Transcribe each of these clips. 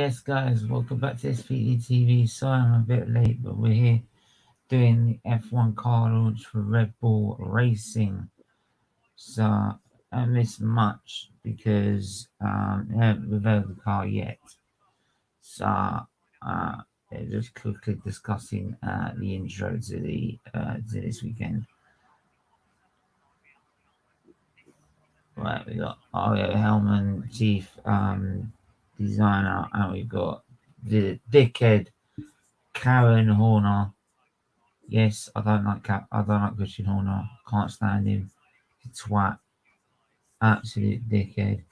Yes, guys, welcome back to SFeatleyTV. Sorry I'm a bit late, but we're here doing the F1 car launch for Red Bull Racing. So I missed much because they haven't revealed the car yet. So just quickly discussing the intro to this weekend. Right, we got Ario Hellman, chief designer, and we've got the dickhead Karen Horner. Yes, I don't like Christian Horner. Can't stand him. Twat. Absolute dickhead.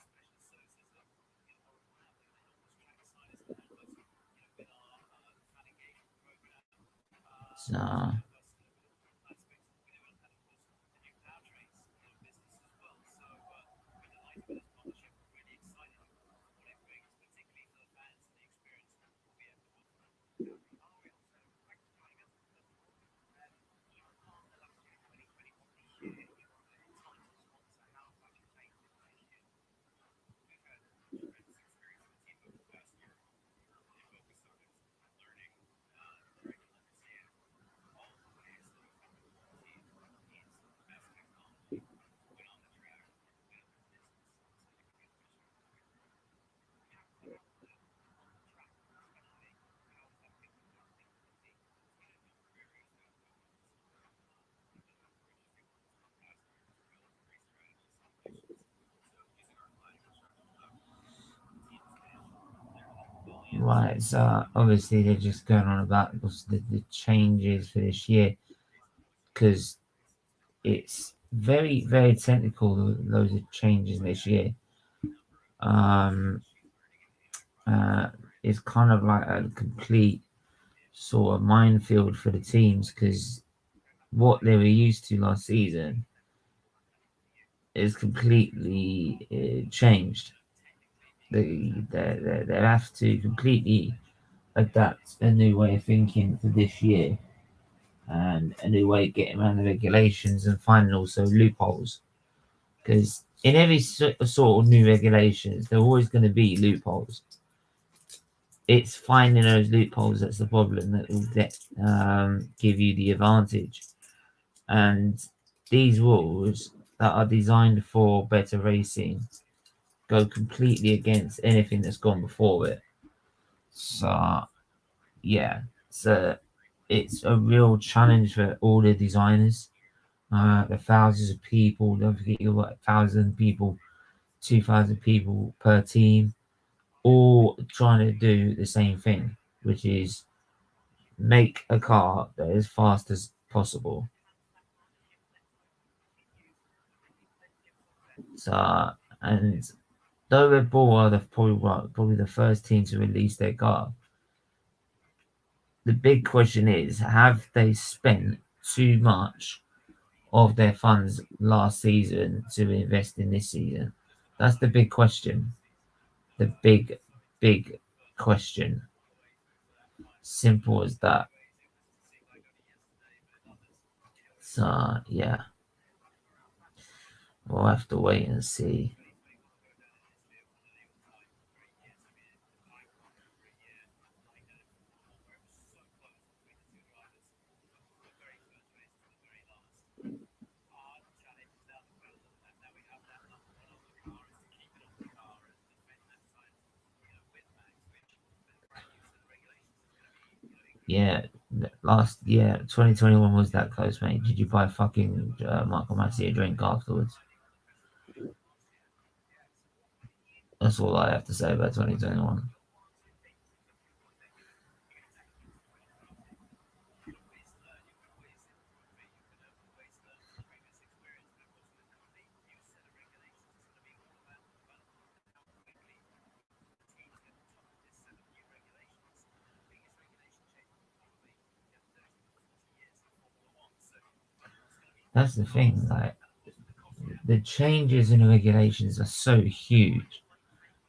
So right, so obviously they're just going on about the changes for this year because it's very, very technical. Loads of changes this year. It's kind of like a complete sort of minefield for the teams because what they were used to last season is completely changed. They have to completely adapt a new way of thinking for this year and a new way of getting around the regulations and finding also loopholes. Because in every sort of new regulations, there are always going to be loopholes. It's finding those loopholes that's the problem that will give you the advantage. And these rules that are designed for better racing go completely against anything that's gone before it. So, yeah, it's a real challenge for all the designers. The thousands of people, don't forget you've got 1,000 people, 2,000 people per team, all trying to do the same thing, which is make a car that is fast as possible. So, and though Red Bull are probably the first team to release their car, the big question is, have they spent too much of their funds last season to invest in this season? That's the big question. The big question. Simple as that. So, yeah. We'll have to wait and see. Yeah, last year, 2021 was that close, mate. Did you buy fucking Michael Massey a drink afterwards? That's all I have to say about 2021. That's the thing, like the changes in the regulations are so huge.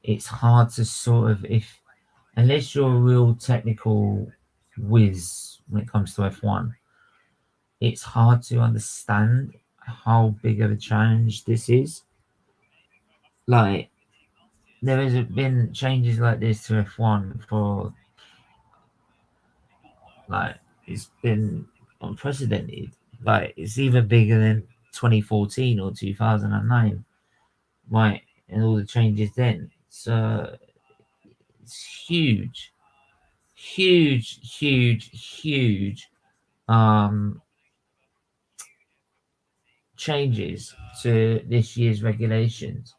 It's hard to sort of unless you're a real technical whiz when it comes to F1, it's hard to understand how big of a challenge this is. Like there has been changes like this to F1 for like it's been unprecedented. Like it's even bigger than 2014 or 2009, right? And all the changes then. So it's huge, huge, huge, huge changes to this year's regulations.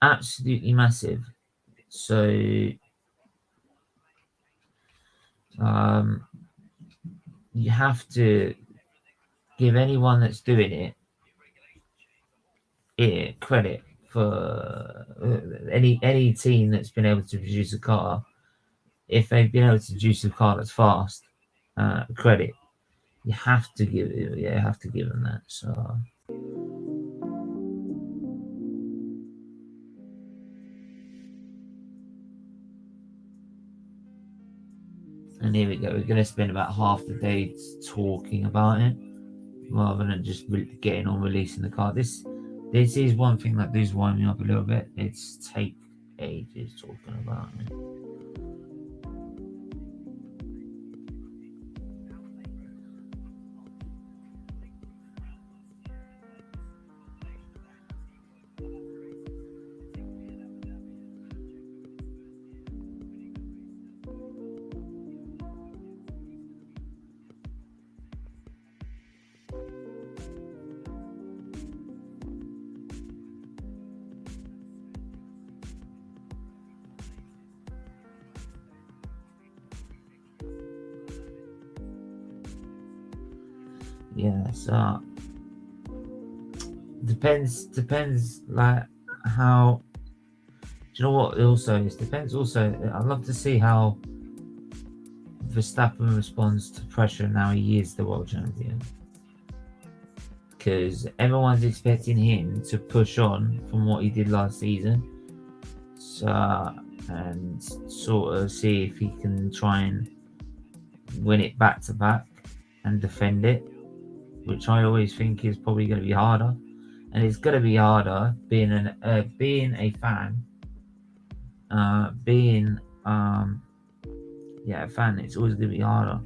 Absolutely massive. So um, you have to give anyone that's doing it credit for any team that's been able to produce a car. If they've been able to produce a car that's fast, credit. You have to give it. Yeah, you have to give them that. So. And here we go. We're going to spend about half the day talking about it, rather than just getting on releasing the car. This is one thing that does wind me up a little bit. It's take ages talking about it. Yeah, so depends like how. Do you know what? Also, it depends. Also, I'd love to see how Verstappen responds to pressure now he is the world champion, because everyone's expecting him to push on from what he did last season. So and sort of see if he can try and win it back to back and defend it, which I always think is probably going to be harder. And it's going to be harder being a fan, being a fan. It's always going to be harder.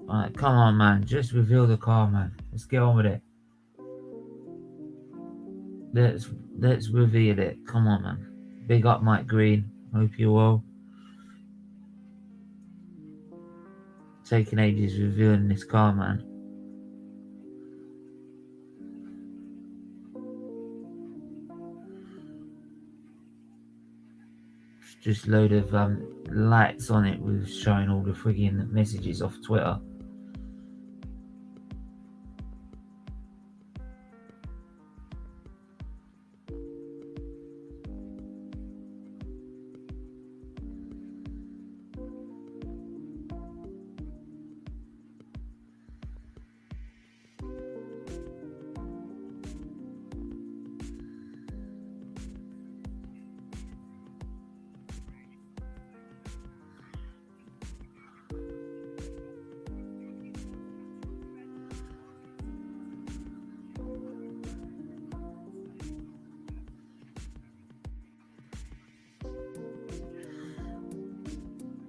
Alright, come on, man. Just reveal the car, man. Let's get on with it. Let's reveal it. Come on, man. Big up, Mike Green. Hope you're well. Taking ages reviewing this car, man. Just a load of lights on it with showing all the frigging messages off Twitter.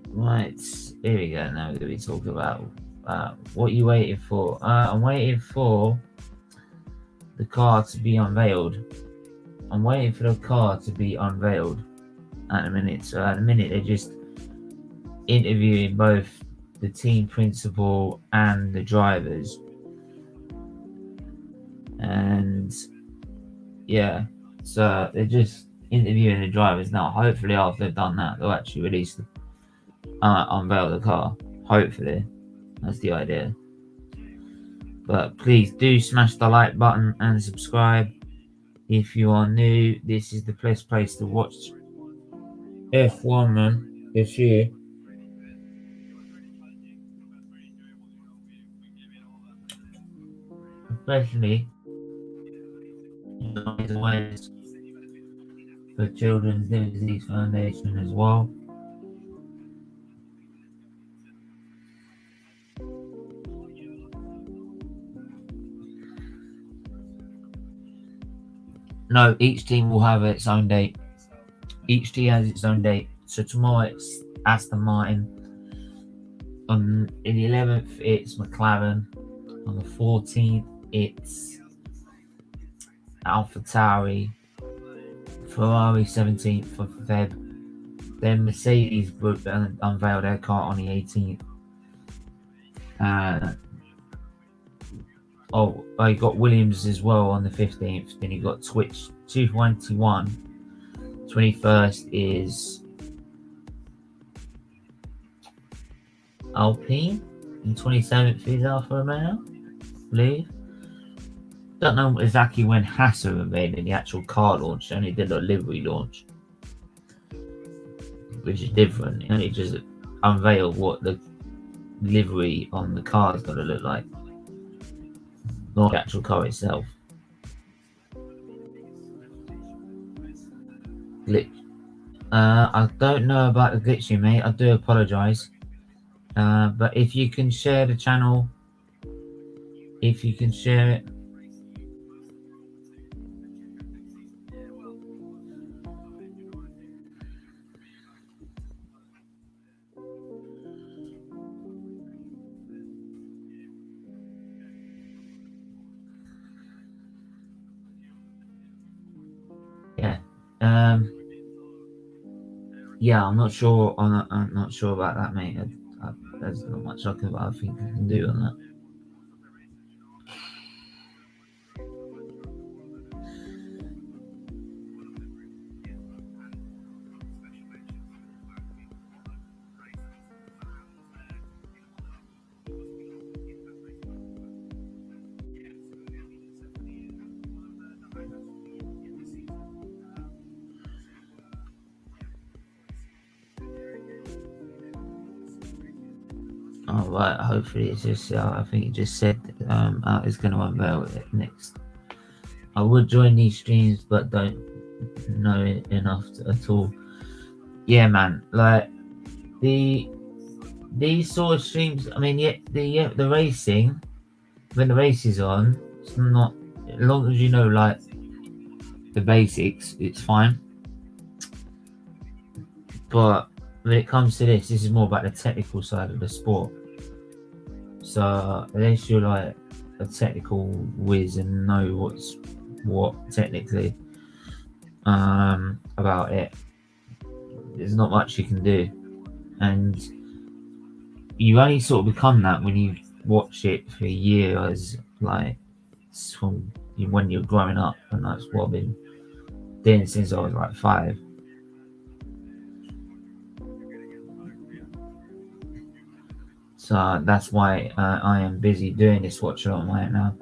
Right, here we go. Now we're going to be talking about what you waiting for. I'm waiting for the car to be unveiled. I'm waiting for the car to be unveiled at the minute. So at the minute, they're just interviewing both the team principal and the drivers. And yeah, so they're just interviewing the drivers now. Hopefully, after they've done that, they'll actually release unveil the car. Hopefully, that's the idea. But please do smash the like button and subscribe if you are new. This is the best place to watch F1, man, this year. Especially awareness for Children's Liver Disease Foundation as well. No, each team will have its own date. Each team has its own date. So tomorrow it's Aston Martin. On the 11th it's McLaren. On the 14th it's AlphaTauri. Ferrari 17th of Feb. Then Mercedes unveiled their car on the 18th. I got Williams as well on the 15th. Then you got Twitch 221. 21st is Alpine. And 27th is Alfa Romeo, I believe. Don't know exactly when Haas unveiled the actual car launch. They only did a livery launch, which is different. They only just unveiled what the livery on the car is going to look like, not the actual car itself. Glitch. I don't know about the glitching, mate. I do apologise. But if you can share the channel, if you can share it. Yeah. Yeah, I'm not sure. I'm not sure about that, mate. There's not much I think I can do on that. Oh, right, hopefully it's just, I think it just said it's going to unveil it next. I would join these streams, but don't know it enough at all. Yeah, man, like, these sort of streams, I mean, the racing, when the race is on, it's not, as long as you know, like, the basics, it's fine. But when it comes to this is more about the technical side of the sport. So unless you're like a technical whiz and know what technically about it, there's not much you can do. And you only sort of become that when you watch it for years, like from when you're growing up, and that's what I've been doing since I was like 5. So that's why I am busy doing this Watchalong right now.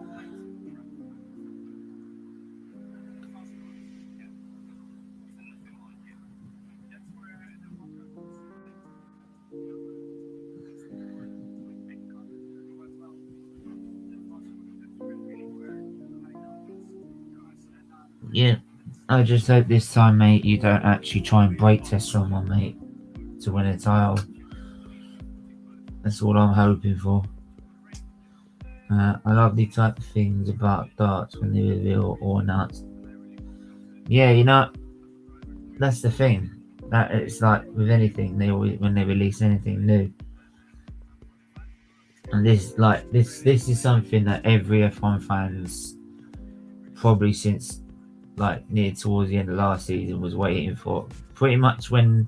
Yeah, I just hope this time, mate, you don't actually try and brake test someone, mate, to win a title. That's all I'm hoping for. I love these type of things about darts when they reveal or announce. Yeah, you know, that's the thing. That it's like with anything, they always, when they release anything new. And this is something that every F1 fans probably since like near towards the end of last season was waiting for. Pretty much when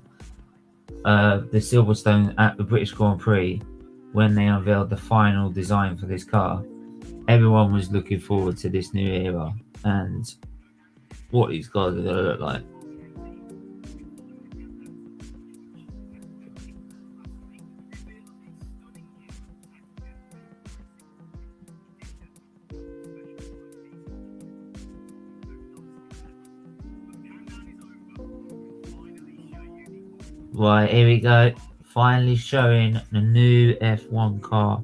the Silverstone at the British Grand Prix, when they unveiled the final design for this car, everyone was looking forward to this new era and what these cars are going to look like. Right, here we go. Finally showing the new F1 car.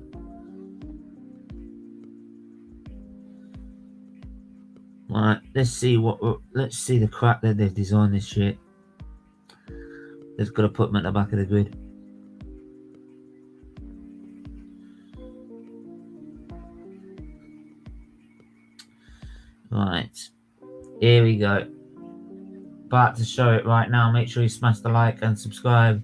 Right, let's see the crap that they've designed this shit. They've got to put them at the back of the grid. Right. Here we go. About to show it right now. Make sure you smash the like and subscribe.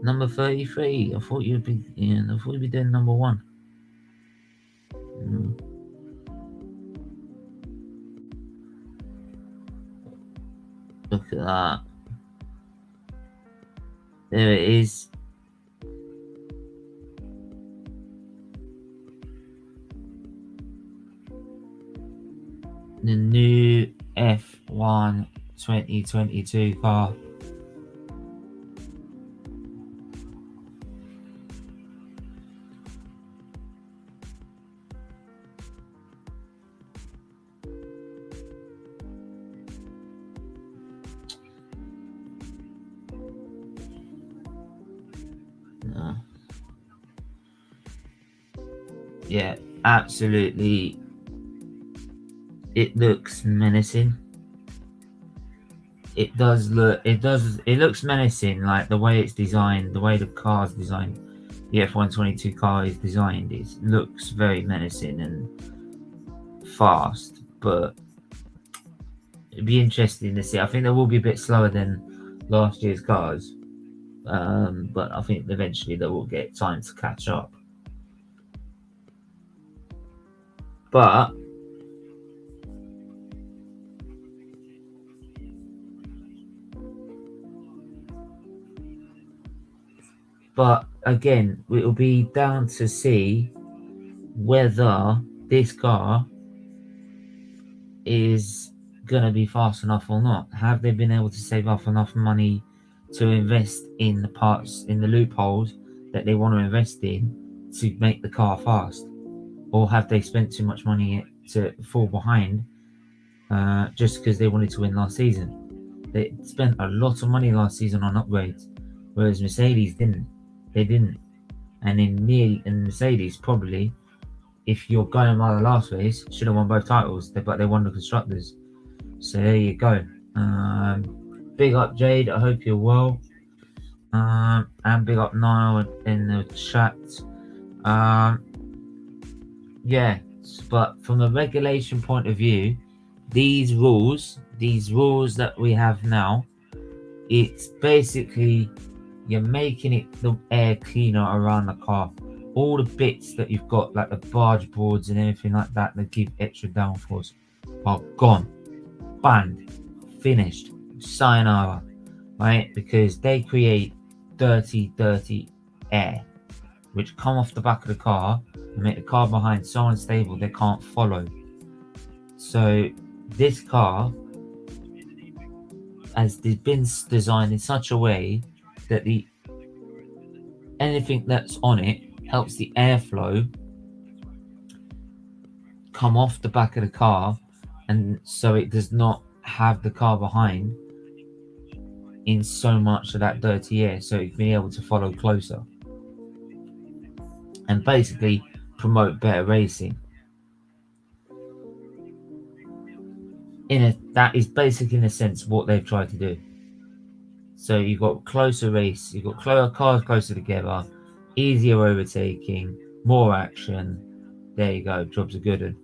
Number 33. I thought you'd be doing number 1. Look at that. There it is. The new F1 2022 car. Yeah, absolutely. It looks menacing. It looks menacing, like the way it's designed, the way the car's designed. The F1 22 car is designed. It looks very menacing and fast, but it'd be interesting to see. I think they will be a bit slower than last year's cars, but I think eventually they will get time to catch up. But again, it will be down to see whether this car is going to be fast enough or not. Have they been able to save up enough money to invest in the parts, in the loopholes that they want to invest in to make the car fast? Or have they spent too much money to fall behind just because they wanted to win last season? They spent a lot of money last season on upgrades, whereas Mercedes didn't. They didn't. And in Mercedes, probably, if you're going by the last race, should have won both titles, but they won the Constructors. So there you go. Big up Jade, I hope you're well. And big up Niall in the chat. Yeah, but from a regulation point of view, these rules that we have now, it's basically you're making it the air cleaner around the car. All the bits that you've got, like the barge boards and everything like that give extra downforce, are gone, banned, finished, sayonara, right? Because they create dirty air which come off the back of the car and make the car behind so unstable they can't follow. So this car has been designed in such a way that anything that's on it helps the airflow come off the back of the car, and so it does not have the car behind in so much of that dirty air, so it can be able to follow closer and basically promote better racing. That is basically, in a sense, what they've tried to do. So you've got closer race, you've got cars closer together, easier overtaking, more action. There you go, jobs are good.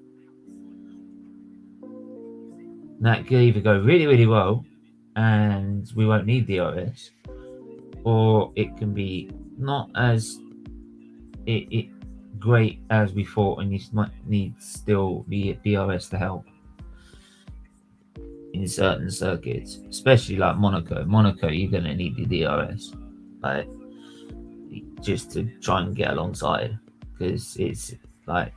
That could either go really, really well and we won't need DRS, or it can be not as great as we thought, and you might need still the DRS to help in certain circuits, especially like Monaco. You're going to need the DRS, like, just to try and get alongside, because it's like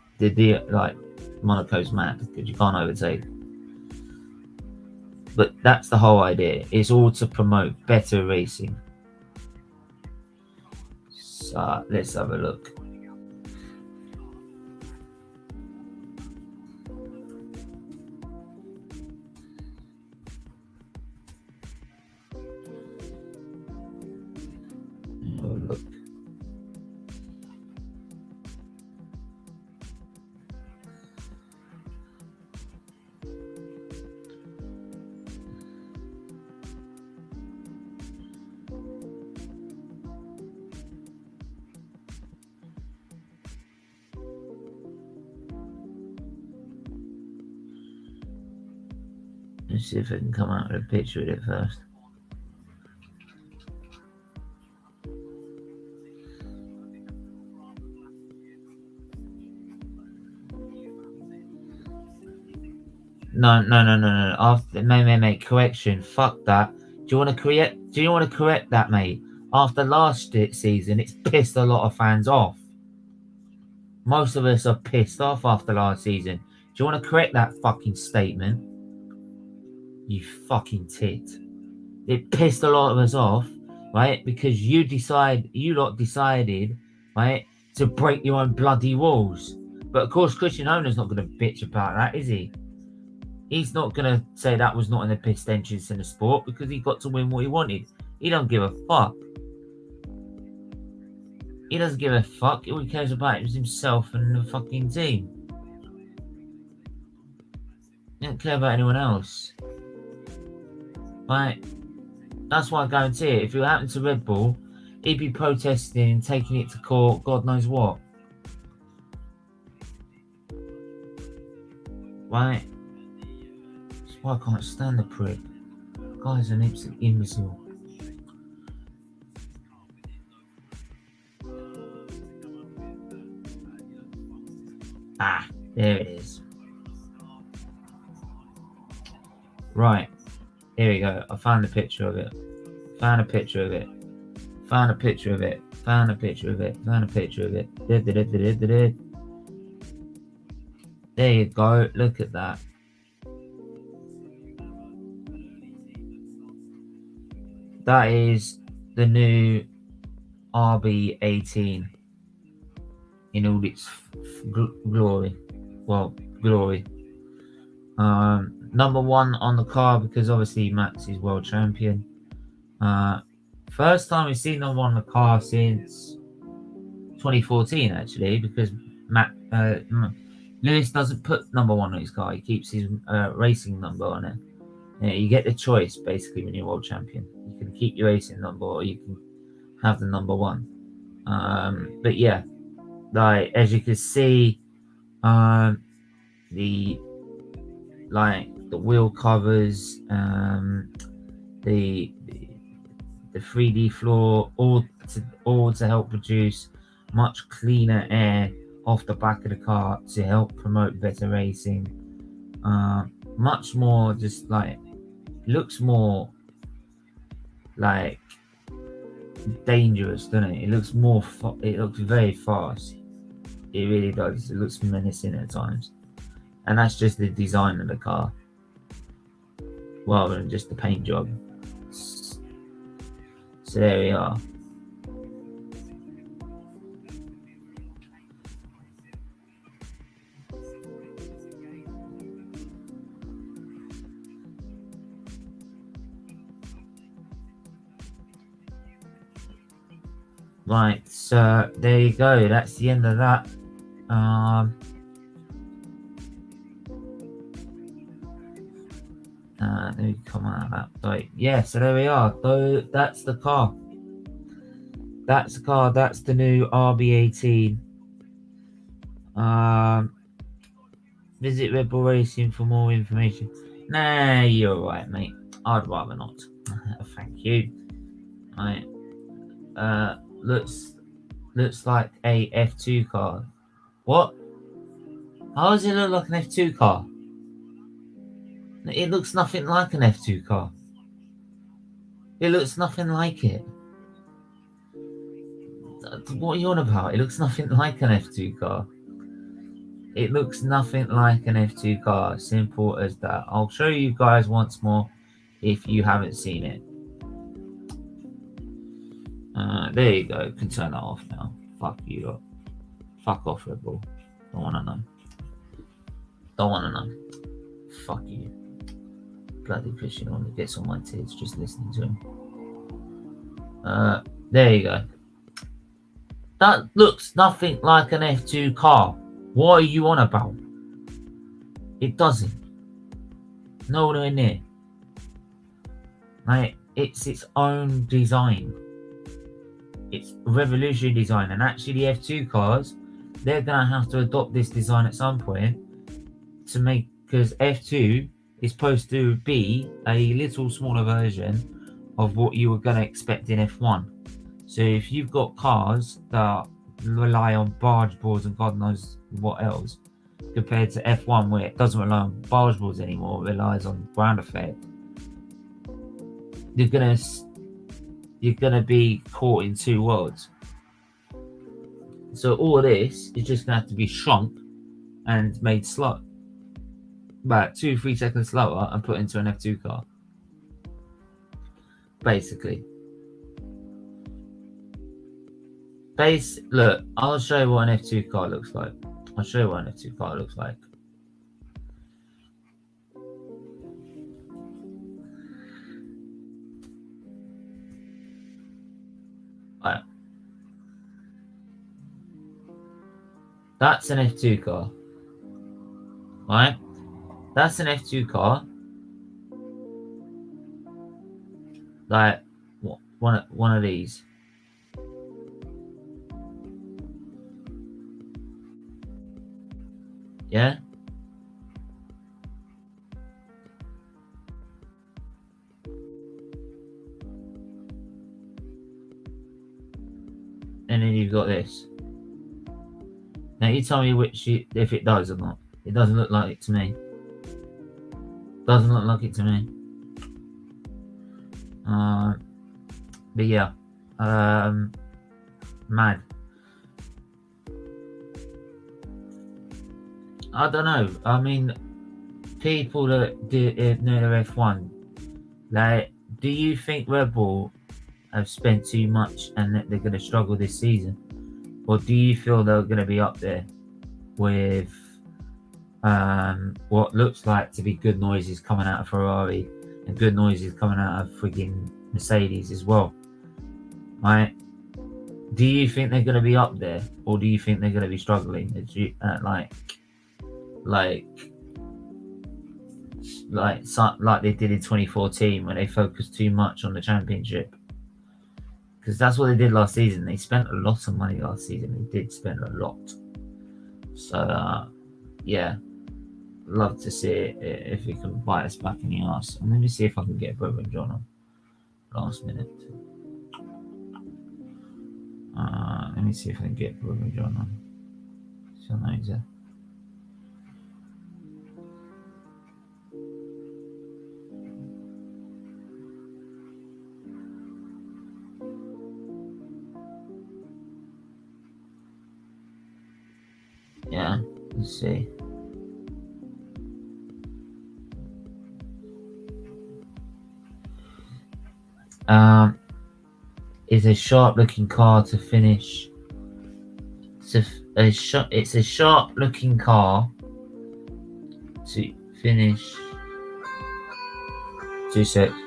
Monaco's mad because you can't overtake. But that's the whole idea. It's all to promote better racing. So let's have a look. Let's see if I can come out with a picture of it first. No. After mate, correction. Fuck that. Do you want to correct that, mate? After last season, it's pissed a lot of fans off. Most of us are pissed off after last season. Do you want to correct that fucking statement? You fucking tit. It pissed a lot of us off, right? Because you lot decided, right, to break your own bloody rules. But of course, Christian Horner's not going to bitch about that, is he? He's not going to say that was not in the best interest in the sport because he got to win what he wanted. He don't give a fuck. He doesn't give a fuck. All he cares about is himself and the fucking team. He don't care about anyone else. Right? That's why I guarantee it. If it happened to Red Bull, he'd be protesting and taking it to court, God knows what. Right? That's why I can't stand the prick. Guy's an absolute imbecile. Ah, there it is. Right. Here we go. I found a picture of it. Found a picture of it. There you go. Look at that. That is the new RB-18 in all its glory. Well, glory. Number one on the car because obviously Max is world champion. First time we've seen number one on the car since 2014 actually, because Lewis doesn't put number one on his car. He keeps his racing number on it. You get the choice basically when you're world champion. You can keep your racing number or you can have the number one. But yeah, like as you can see, the wheel covers, the 3D floor, all to help produce much cleaner air off the back of the car to help promote better racing. Much more just like looks more like dangerous, doesn't it? It looks more it looks very fast. It really does. It looks menacing at times, and that's just the design of the car rather than just the paint job. So there we are. Right, so there you go. That's the end of that. Let me come out of that. Right, yeah, so there we are. So that's the car. That's the car. That's the new RB-18. Visit Red Bull Racing for more information. Nah, you're right, mate. I'd rather not. Thank you. Right. Looks like a F2 car. What? How does it look like an F2 car? It looks nothing like an F2 car. It looks nothing like it. What are you on about? It looks nothing like an F2 car. It looks nothing like an F2 car. Simple as that. I'll show you guys once more if you haven't seen it. There you go. Can turn that off now. Fuck you lot. Fuck off, Red Bull. Don't want to know. Don't want to know. Fuck you. Bloody Christian only gets on my tits just listening to him. There you go. That looks nothing like an F2 car. What are you on about? It doesn't. Nowhere near. Like, it's its own design. It's revolutionary design. And actually, the F2 cars, they're going to have to adopt this design at some point to make, because F2 is supposed to be a little smaller version of what you were going to expect in F1. So if you've got cars that rely on barge boards and God knows what else, compared to F1 where it doesn't rely on barge boards anymore, it relies on ground effect, you're gonna be caught in two worlds. So all of this is just gonna have to be shrunk and made slow, about 2-3 seconds slower, and put into an F2 car, basically. Look, I'll show you what an F2 car looks like. Right. That's an F2 car. Right? That's an F2 car. Like one of these. Yeah? And then you've got this. Now you tell me if it does or not. It doesn't look like it to me. Doesn't look like it to me. But yeah. Mad. I don't know. I mean, people that know their F1, like, do you think Red Bull have spent too much and that they're going to struggle this season? Or do you feel they're going to be up there with what looks like to be good noises coming out of Ferrari and good noises coming out of frigging Mercedes as well? Right? Do you think they're going to be up there, or do you think they're going to be struggling? Like they did in 2014 when they focused too much on the championship, because that's what they did last season. They spent a lot of money last season. They did spend a lot. So yeah, love to see it if it can bite us back in the arse. And let me see if I can get Brother and John on last minute. Let me see if I can get Brother and John on. So nice. Yeah, let's see. Is a sharp-looking car to finish. It's a sharp-looking car to finish. 2 seconds.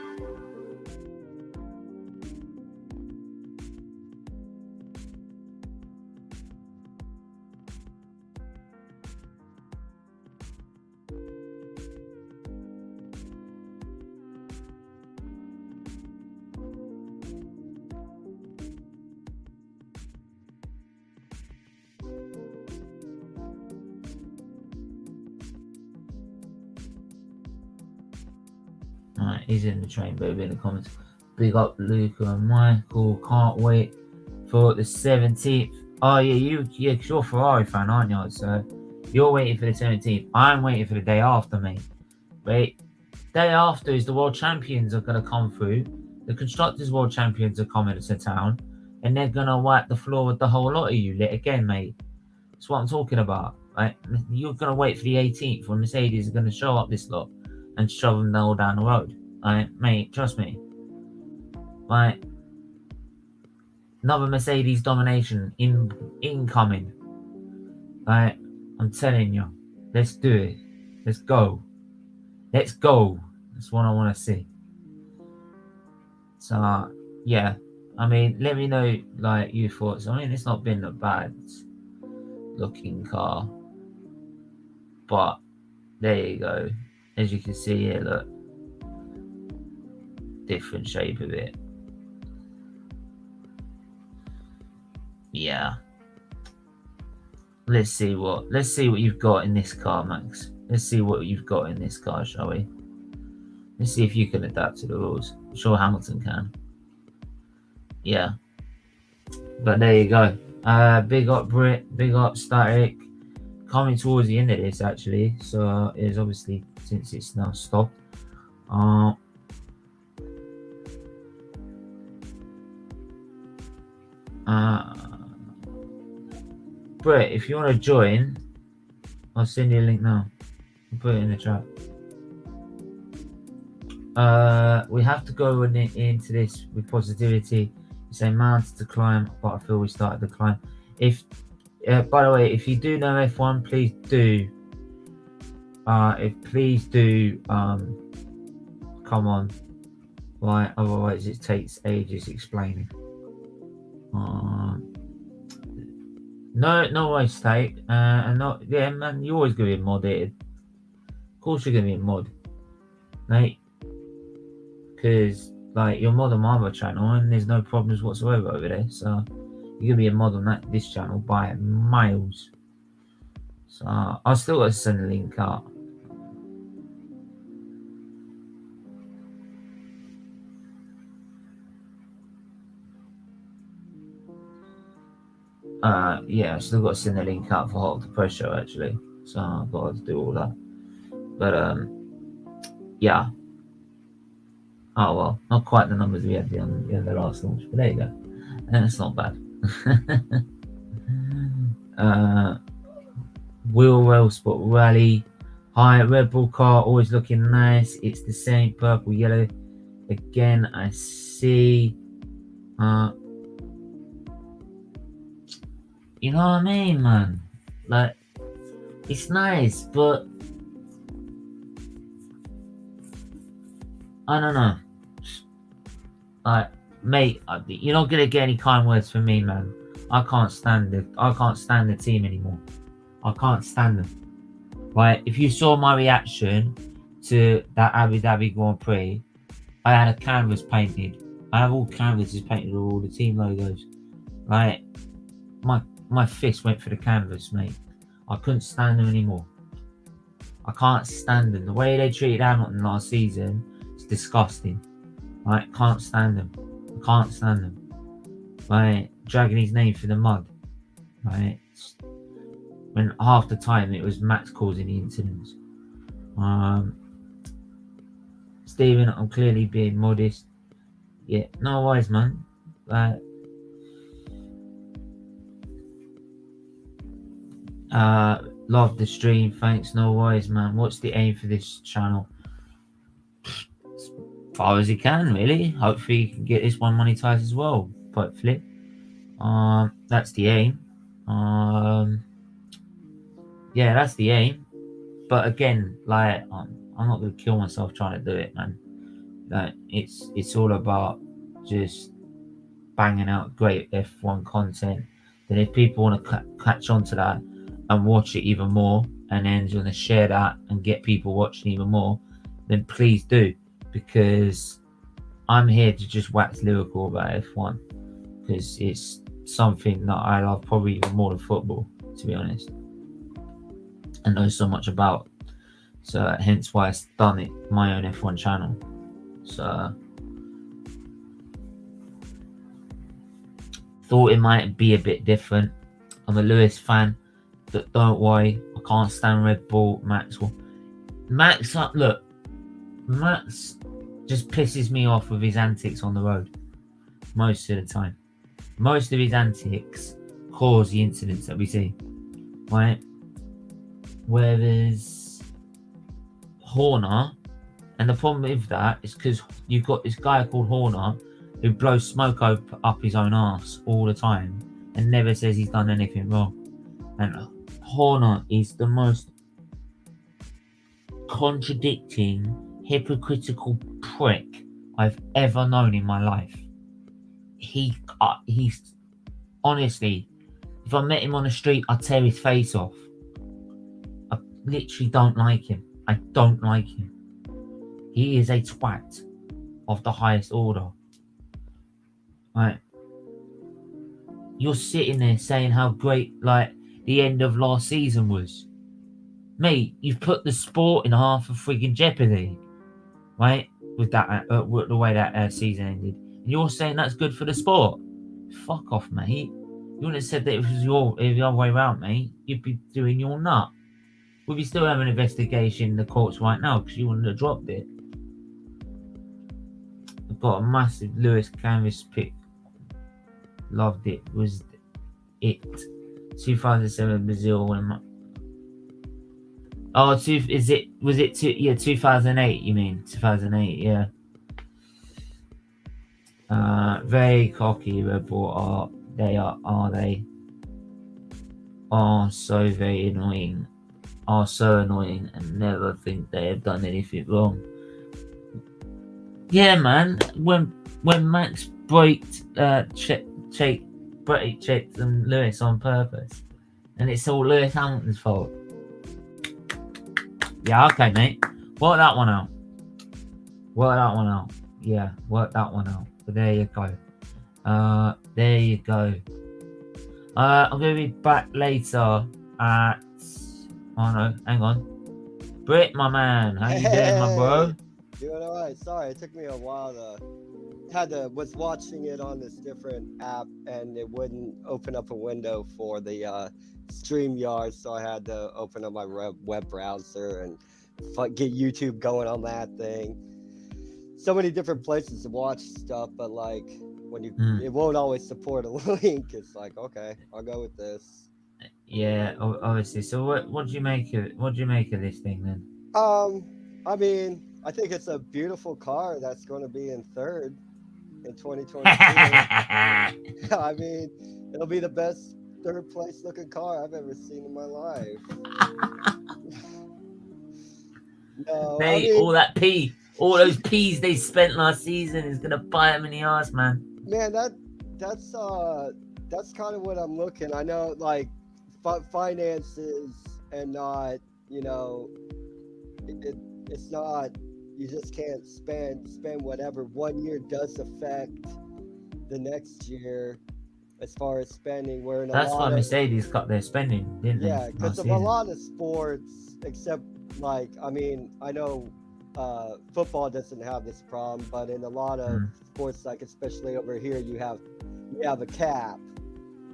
Alright, he's in the train, baby, in the comments. Big up Luca and Michael. Can't wait for the 17th. Oh yeah, because you're a Ferrari fan, aren't you? So you're waiting for the 17th. I'm waiting for the day after, mate. Wait, day after is the world champions are gonna come through. The constructors world champions are coming to town, and they're gonna wipe the floor with the whole lot of you lit again, mate. That's what I'm talking about. Right? You're gonna wait for the 18th when Mercedes are gonna show up this lot and shove them all down the road. Right, mate, trust me. Right, another Mercedes domination incoming. Right, I'm telling you, let's do it. Let's go. Let's go. That's what I want to see. So yeah, I mean, let me know like your thoughts. I mean, it's not been a bad looking car, but there you go. As you can see here, look, different shape of it. Yeah. Let's see what you've got in this car, Max. Let's see what you've got in this car, shall we? Let's see if you can adapt to the rules. I'm sure Hamilton can. Yeah. But there you go. Big up Brit, big up Static. Coming towards the end of this actually, so it's obviously since it's now stopped. Brit, if you want to join, I'll send you a link now. I'll put it in the chat. We have to go into this with positivity. You say mountains to climb, but I feel we started the climb. If by the way, if you do know F1, please do come on. Right, otherwise it takes ages explaining. No way, State. And not, yeah, man, you're always gonna be modded. Of course you're gonna be a mod, mate. Because like you're mod on my other channel and there's no problems whatsoever over there. So you're gonna be a mod on this channel by miles. So I'll still got to send a link out. Yeah, I still got to send a link out for Hot to Press Show actually. So I've got to do all that. But yeah. Oh well, not quite the numbers we had on the last launch, but there you go. And it's not bad. Wheel Rail Sport Rally. Hi, Red Bull car, always looking nice. It's the same purple, yellow. Again, I see. You know what I mean, man? Like, it's nice, but I don't know. Like, mate, you're not gonna get any kind words from me, man. I can't stand the team anymore. I can't stand them. Right? If you saw my reaction to that Abu Dhabi Grand Prix, I had a canvas painted. I have all canvases painted with all the team logos. Right? My fist went for the canvas, mate. I couldn't stand them anymore. I can't stand them. The way they treated Hamilton last season is disgusting. Right? Can't stand them. I can't stand them. Right? Dragging his name through the mud. Right? When half the time it was Max causing the incidents. Stephen, I'm clearly being modest. Yeah, no worries, man. Love the stream, thanks, no worries, man. What's the aim for this channel? As far as you can, really. Hopefully you can get this one monetized as well. Hopefully. That's the aim. Yeah, that's the aim. But again, like, I'm not gonna kill myself trying to do it, man. Like, it's all about just banging out great F1 content. Then if people want to catch on to that and watch it even more, and then want to share that and get people watching even more, then please do, because I'm here to just wax lyrical about F1 because it's something that I love probably even more than football, to be honest, and know so much about. So hence why I've done it my own F1 channel. So thought it might be a bit different. I'm a Lewis fan, but don't worry, I can't stand Red Bull. Max just pisses me off with his antics on the road most of the time. Most of his antics cause the incidents that we see, right? Whereas Horner, and the problem with that is because you've got this guy called Horner who blows smoke up his own ass all the time and never says he's done anything wrong. And Horner is the most contradicting, hypocritical prick I've ever known in my life. He's honestly, if I met him on the street, I'd tear his face off. I literally don't like him. I don't like him. He is a twat of the highest order. Right? You're sitting there saying how great, like, the end of last season was. Mate, you've put the sport in half of friggin' jeopardy. right? With that, with the way that season ended, and you're saying that's good for the sport. Fuck off, mate. You wouldn't have said that if it was the other way around, mate. You'd be doing your nut. We'd be still having an investigation in the courts right now because you wouldn't have dropped it. I've got a massive Lewis canvas pick. Loved it. Was it 2007 Brazil? Was it 2008? You mean 2008? Yeah. Very cocky Red Bull are they? Are so very annoying. Are so annoying and never think they have done anything wrong. Yeah, man. When Max braked checked Lewis on purpose, and it's all Lewis Hamilton's fault. Yeah, okay, mate. Work that one out. Yeah, work that one out. But there you go. There you go. I'm gonna be back later at. Oh no, hang on. Brit, my man, how you doing, my bro? Doing alright. Sorry, it took me a while was watching it on this different app and it wouldn't open up a window for the StreamYard, so I had to open up my web browser and get YouTube going on that thing. So many different places to watch stuff, but like when it won't always support a link. It's like, okay, I'll go with this. Yeah, obviously. So what do you make of this thing then? I mean, I think it's a beautiful car that's going to be in third in 2022. I mean, it'll be the best third place looking car I've ever seen in my life. No, Mate, all those P's they spent last season is gonna bite them in the ass, man. Man, that's kind of what I'm looking. I know, like, finances and not, it's not. You just can't spend whatever. 1 year does affect the next year as far as spending. That's why Mercedes cut their spending, didn't they? Yeah, because of a lot of sports, except like, I mean, I know football doesn't have this problem, but in a lot of sports, like especially over here, you have a cap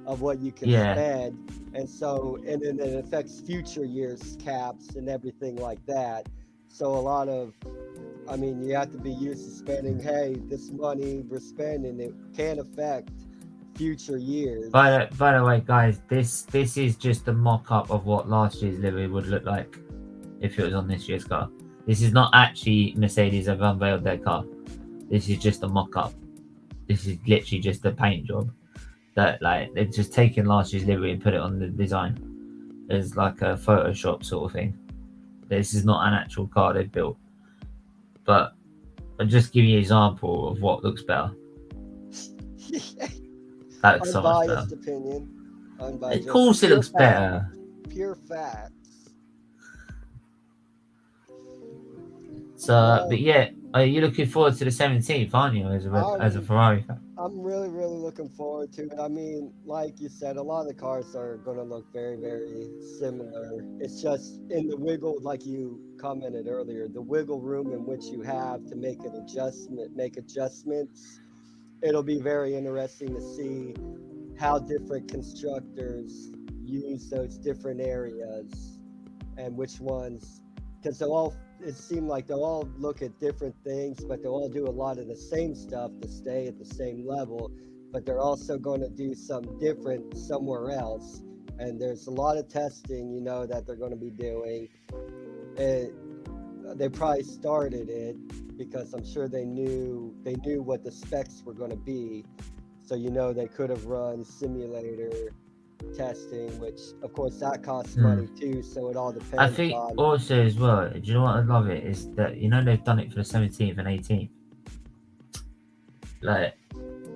of what you can spend, and then it affects future years caps and everything like that. So a lot of, I mean, you have to be used to spending, hey, this money we're spending, it can affect future years. By the way, guys, this is just a mock-up of what last year's livery would look like if it was on this year's car. This is not actually Mercedes have unveiled their car. This is just a mock-up. This is literally just a paint job. That, like, they've just taken last year's livery and put it on the design. It's like a Photoshop sort of thing. This is not an actual car they've built. But I'll just give you an example of what looks better. That's so much better. Opinion. Of course it looks better. Pure facts. So, but yeah, are you looking forward to the 17th, aren't you, as a Ferrari fan? I'm really, really looking forward to it. I mean, like you said, a lot of the cars are going to look very, very similar. It's just in the wiggle, like you commented earlier, the wiggle room in which you have to make adjustments. It'll be very interesting to see how different constructors use those different areas and which ones, because it seemed like they'll all look at different things, but they'll all do a lot of the same stuff to stay at the same level, but they're also going to do something different somewhere else. And there's a lot of testing, that they're going to be doing. They probably started it because I'm sure they knew what the specs were going to be. So, they could have run simulator testing, which of course that costs money too, so it all depends. I think also as well, do you know what I love it is that they've done it for the 17th and 18th. Like,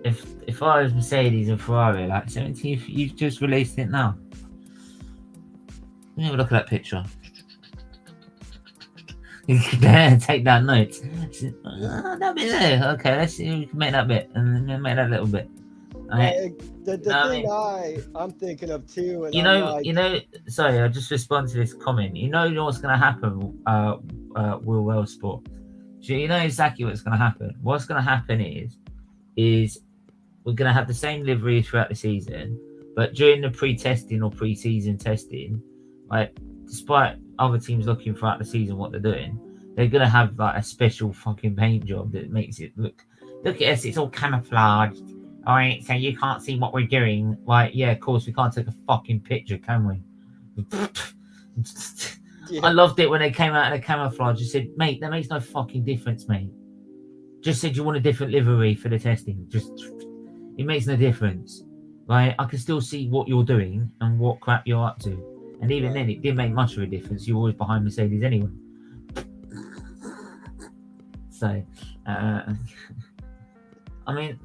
if I was Mercedes and Ferrari, like 17th, you've just released it now. Let me have a look at that picture. You can take that note. That bit there. Okay, let's see if we can make that bit and then make that little bit. Right. The thing I'm thinking of too, and sorry, I'll just respond to this comment. You know what's going to happen, Will Sport. Do you know exactly what's going to happen? What's going to happen is we're going to have the same livery throughout the season, but during the pre-testing or pre-season testing, like despite other teams looking throughout the season what they're doing, they're going to have like a special fucking paint job that makes it look at us, it's all camouflaged. All right, so you can't see what we're doing. Like, yeah, of course we can't take a fucking picture, can we? Yeah. I loved it when they came out in a camouflage. I said, mate, that makes no fucking difference, mate. Just said you want a different livery for the testing. Just, it makes no difference. Right? I can still see what you're doing and what crap you're up to. And even then, it didn't make much of a difference. You're always behind Mercedes anyway. So, I mean,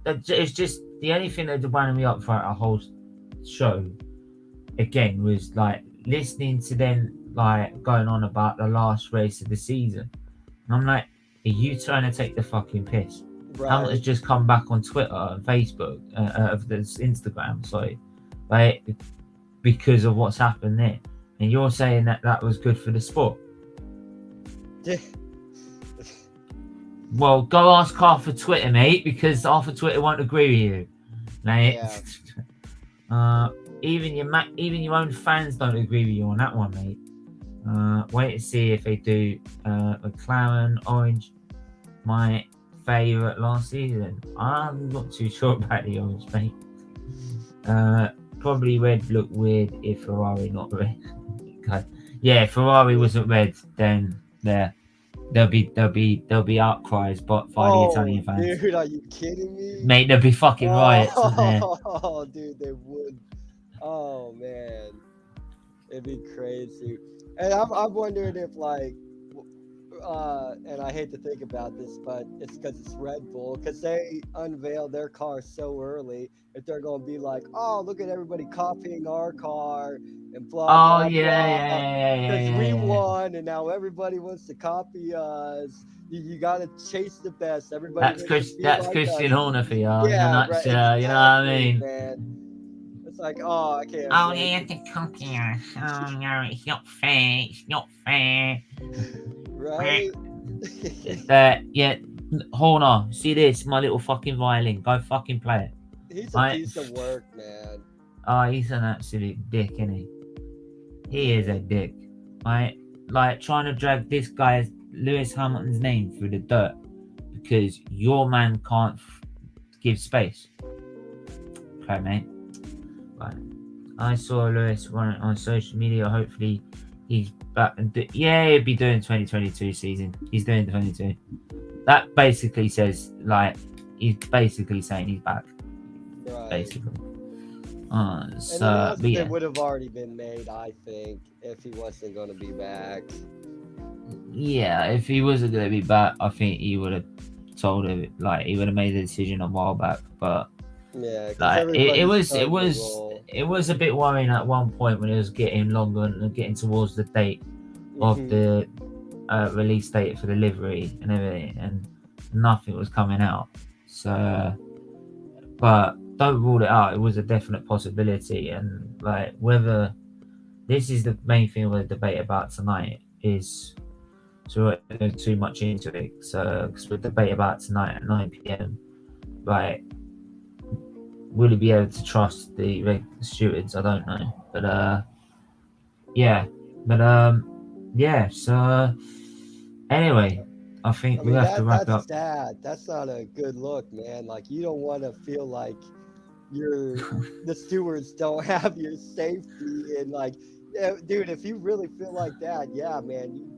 it's just the only thing that wound me up throughout our whole show, again, was like listening to them like going on about the last race of the season. And I'm like, are you trying to take the fucking piss? Right. Hamilton's just come back on Twitter and Facebook, of this Instagram, sorry, right, because of what's happened there. And you're saying that was good for the sport. Well, go ask half of Twitter, mate, because half of Twitter won't agree with you, mate. Yeah. Even your own fans don't agree with you on that one, mate. Wait to see if they do. McLaren Orange, my favourite last season. I'm not too sure about the orange, mate. Probably red looked weird if Ferrari not red. Okay. Yeah, if Ferrari wasn't red, then there'll be outcries by the Italian fans. Dude, are you kidding me? Mate, there'll be fucking riots, wouldn't there? Oh, dude, they would. Oh man, it'd be crazy. And I'm wondering if like, and I hate to think about this, but it's because it's Red Bull, because they unveiled their car so early. If they're gonna be like, oh, look at everybody copying our car and blah blah blah. Because we won, and now everybody wants to copy us. You gotta chase the best. Everybody. That's Christian Horner for you. Yeah, right. Exactly, you know what I mean. Man. It's like, oh, I can't. Oh, you have to copy us. Oh no, it's not fair. It's not fair. Right. Yeah, Horner. See this, my little fucking violin. Go fucking play it. He's a piece of work, man. Oh, he's an absolute dick, isn't he? He is a dick. Right? Like trying to drag this guy, Lewis Hamilton's name, through the dirt because your man can't give space. Okay, mate. Right. I saw Lewis on social media. Hopefully, he's back and he'll be doing 2022 season. He's doing 22. That basically says like he's basically saying he's back. Right. Basically. So it would have already been made, I think, if he wasn't going to be back. Yeah, if he wasn't going to be back, I think he would have told him, like he would have made the decision a while back. But yeah, like it was a bit worrying at one point when it was getting longer and getting towards the date of the release date for the livery and everything, and nothing was coming out. So, but don't rule it out. It was a definite possibility, and like whether this is the main thing we'll debate about tonight is. So we won't go too much into it. So, because we'll debate about tonight at 9 p.m. Like, will he be able to trust the stewards? I don't know. But yeah. So anyway, I think we have to wrap up. That's sad. That's not a good look, man. Like you don't want to feel like the stewards don't have your safety and like, yeah, dude. If you really feel like that, yeah, man.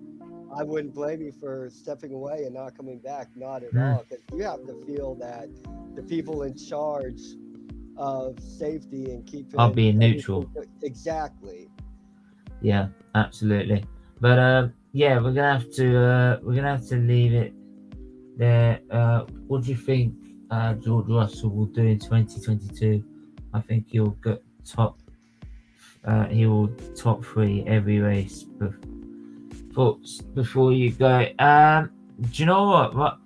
I wouldn't blame you for stepping away and not coming back. Not at all. Because you have to feel that the people in charge of safety and keeping are being neutral. Exactly. Yeah, absolutely. But yeah, we're gonna have to leave it there. What do you think George Russell will do in 2022? I think he'll get top. He will top 3 every race. Thoughts before you go? Do you know what?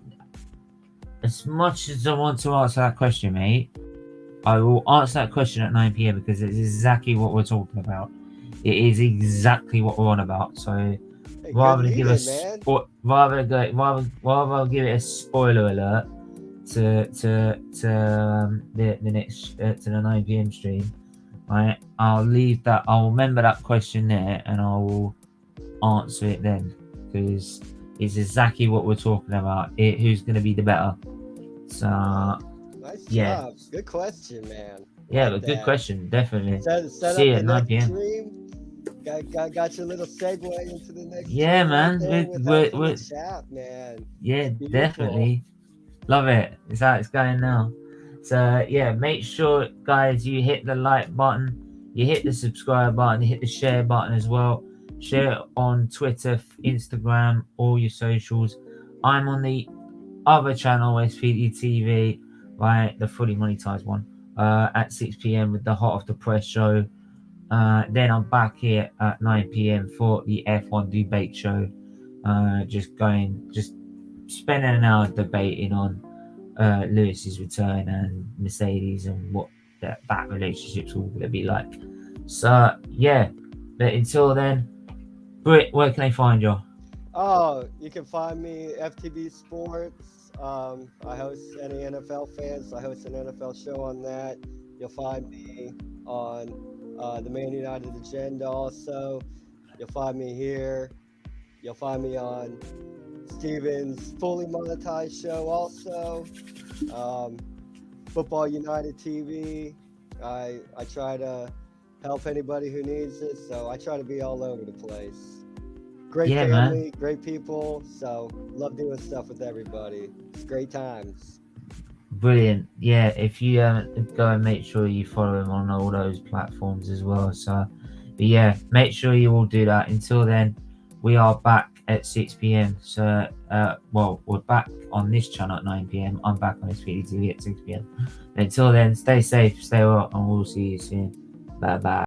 As much as I want to answer that question, mate, I will answer that question at 9 p.m. because it's exactly what we're talking about. It is exactly what we're on about. So rather than lead give in, us man. rather give it a spoiler alert to the next to the 9 p.m. stream. Right, I'll leave that. I'll remember that question there, and I will answer it then, because it's exactly what we're talking about. Who's going to be the better? So Nice yeah, job. Good question, man. yeah, Like but good that. question, definitely. Set See you up at the 9 next p.m. stream. Got your little segue into the next Yeah, stream right man. there with us in the chat, man. Yeah, Beautiful. definitely. Love it. It's how it's going now. So yeah, make sure, guys, you hit the like button, you hit the subscribe button, you hit the share button as well. Share it on Twitter, Instagram, all your socials. I'm on the other channel, SFeatleyTV, right, the fully monetized one, at 6 p.m. with the Hot Off the Press show. Then I'm back here at 9 p.m. for the F1 debate show. Just spending an hour debating on Lewis's return and Mercedes and what that relationship's all going to be like. So yeah, but until then, Brit, where can they find you? Oh, you can find me FTV Sports. I host any NFL fans. I host an NFL show on that. You'll find me on the Man United Agenda also. You'll find me here. You'll find me on Steven's fully monetized show also. Football United TV. I try to help anybody who needs it, so I try to be all over the place. Great family, man. Great people, so love doing stuff with everybody. It's great times. Brilliant. Yeah, if you go and make sure you follow him on all those platforms as well. So, but yeah, make sure you all do that. Until then, we are back at 6 p.m. So, well, we're back on this channel at 9 p.m. I'm back on SFeatleyTV at 6 p.m. Until then, stay safe, stay well, and we'll see you soon. Bye bye.